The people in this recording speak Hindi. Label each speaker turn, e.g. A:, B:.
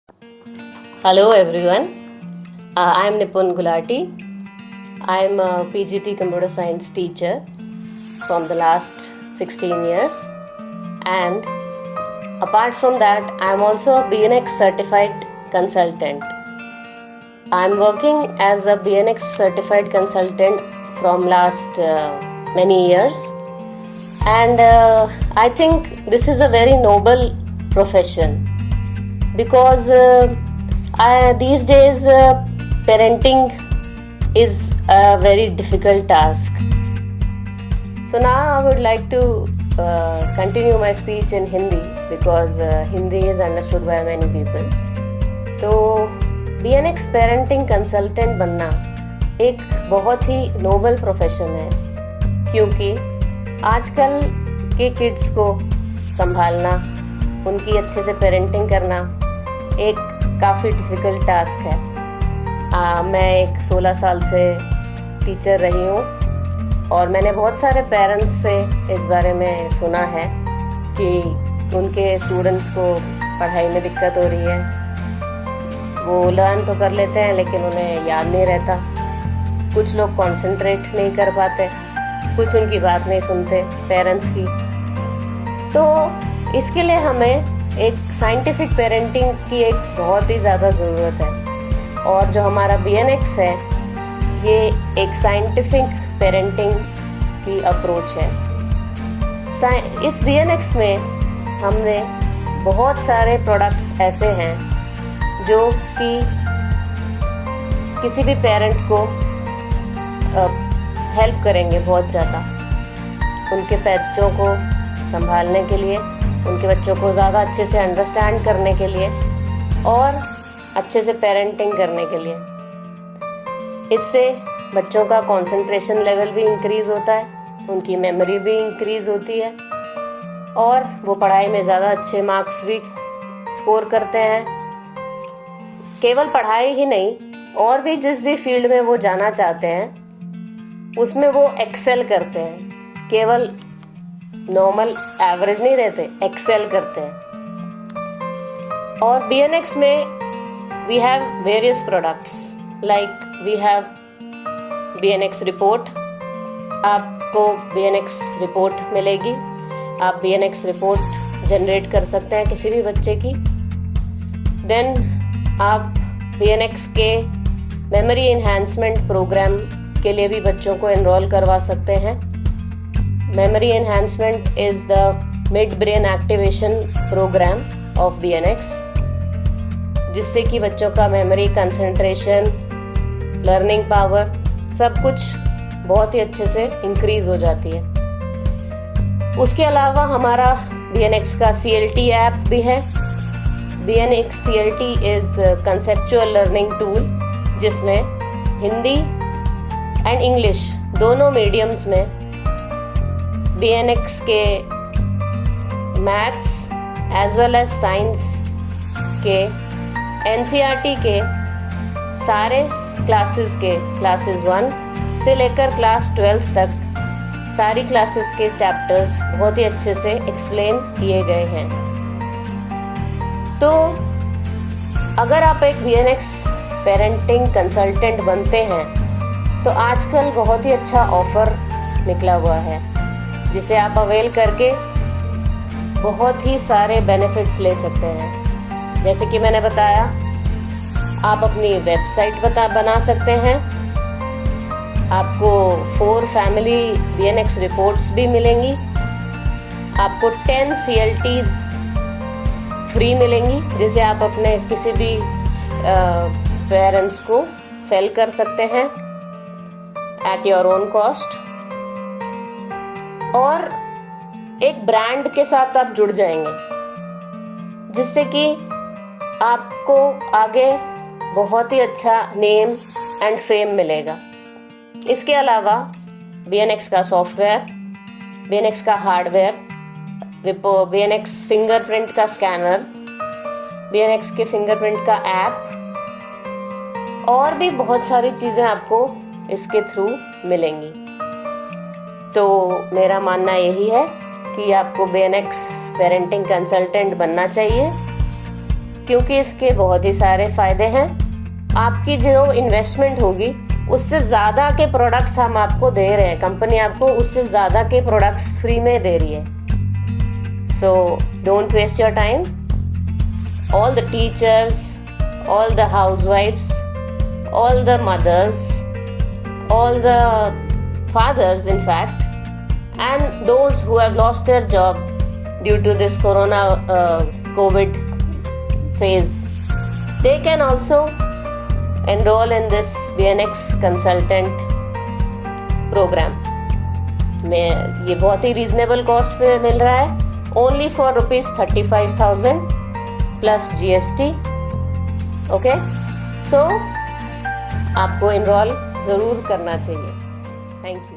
A: Hello everyone, I am Nipun Gulati. I am a PGT computer science teacher from the last 16 years, and apart from that I am also a BNX certified consultant. I am working as a BNX certified consultant from last many years, and I think this is a very noble profession because these days parenting is a very difficult task. So now I would like to continue my speech in Hindi because Hindi is understood by many people. तो BNX पेरेंटिंग कंसल्टेंट बनना एक बहुत ही नोबल प्रोफेशन है, क्योंकि आजकल के किड्स को संभालना, उनकी अच्छे से पेरेंटिंग करना एक काफ़ी डिफ़िकल्ट टास्क है। मैं एक 16 साल से टीचर रही हूँ और मैंने बहुत सारे पेरेंट्स से इस बारे में सुना है कि उनके स्टूडेंट्स को पढ़ाई में दिक्कत हो रही है। वो लर्न तो कर लेते हैं लेकिन उन्हें याद नहीं रहता, कुछ लोग कंसंट्रेट नहीं कर पाते, कुछ उनकी बात नहीं सुनते पेरेंट्स की। तो इसके लिए हमें एक साइंटिफिक पेरेंटिंग की एक बहुत ही ज़्यादा ज़रूरत है, और जो हमारा BNX है ये एक साइंटिफिक पेरेंटिंग की अप्रोच है। इस BNX में हमने बहुत सारे प्रोडक्ट्स ऐसे हैं जो कि किसी भी पेरेंट को हेल्प करेंगे बहुत ज़्यादा, उनके बच्चों को संभालने के लिए, उनके बच्चों को ज़्यादा अच्छे से अंडरस्टैंड करने के लिए और अच्छे से पेरेंटिंग करने के लिए। इससे बच्चों का कंसंट्रेशन लेवल भी इंक्रीज़ होता है, उनकी मेमोरी भी इंक्रीज़ होती है और वो पढ़ाई में ज़्यादा अच्छे मार्क्स भी स्कोर करते हैं। केवल पढ़ाई ही नहीं, और भी जिस भी फील्ड में वो जाना चाहते हैं उसमें वो एक्सेल करते हैं, केवल नॉर्मल एवरेज नहीं रहते, एक्सेल करते हैं। और BNX में we have various products, like we have BNX report. आपको BNX रिपोर्ट मिलेगी, आप BNX रिपोर्ट जनरेट कर सकते हैं किसी भी बच्चे की। देन आप BNX के मेमोरी एनहांसमेंट प्रोग्राम के लिए भी बच्चों को एनरोल करवा सकते हैं। Memory enhancement is the mid-brain activation program of BNX, जिससे कि बच्चों का मेमोरी, कंसंट्रेशन, लर्निंग पावर सब कुछ बहुत ही अच्छे से इंक्रीज हो जाती है। उसके अलावा हमारा BNX का CLT ऐप भी है। BNX CLT is conceptual learning tool, जिसमें हिंदी एंड इंग्लिश दोनों मीडियम्स में BNX के maths as well as science के NCERT के सारे क्लासेस के क्लासेस 1 से लेकर क्लास 12 तक सारी क्लासेस के चैप्टर्स बहुत ही अच्छे से एक्सप्लेन किए गए हैं। तो अगर आप एक BNX पेरेंटिंग कंसल्टेंट बनते हैं तो आजकल बहुत ही अच्छा ऑफ़र निकला हुआ है, जिसे आप अवेल करके बहुत ही सारे बेनिफिट्स ले सकते हैं। जैसे कि मैंने बताया, आप अपनी वेबसाइट बना सकते हैं, आपको 4 फैमिली BNX रिपोर्ट्स भी मिलेंगी, आपको 10 CLTs फ्री मिलेंगी, जिसे आप अपने किसी भी पेरेंट्स को सेल कर सकते हैं एट योर ओन कॉस्ट। और एक ब्रांड के साथ आप जुड़ जाएंगे, जिससे कि आपको आगे बहुत ही अच्छा नेम एंड फेम मिलेगा। इसके अलावा BNX का सॉफ्टवेयर, BNX का हार्डवेयर, BNX फिंगरप्रिंट का स्कैनर, BNX के फिंगरप्रिंट का ऐप और भी बहुत सारी चीज़ें आपको इसके थ्रू मिलेंगी। तो मेरा मानना यही है कि आपको BNX पेरेंटिंग कंसल्टेंट बनना चाहिए क्योंकि इसके बहुत ही सारे फायदे हैं। आपकी जो इन्वेस्टमेंट होगी उससे ज़्यादा के प्रोडक्ट्स हम आपको दे रहे हैं, कंपनी आपको उससे ज़्यादा के प्रोडक्ट्स फ्री में दे रही है। So don't waste your time. All the teachers, all the housewives, all the mothers, all the fathers in fact, and those who have lost their job due to this COVID phase, they can also enroll in this BNX consultant program में। ये बहुत ही रीजनेबल कॉस्ट पे मिल रहा है, only for ₹35,000 plus GST। Okay, सो आपको इनरोल ज़रूर करना चाहिए। Thank you.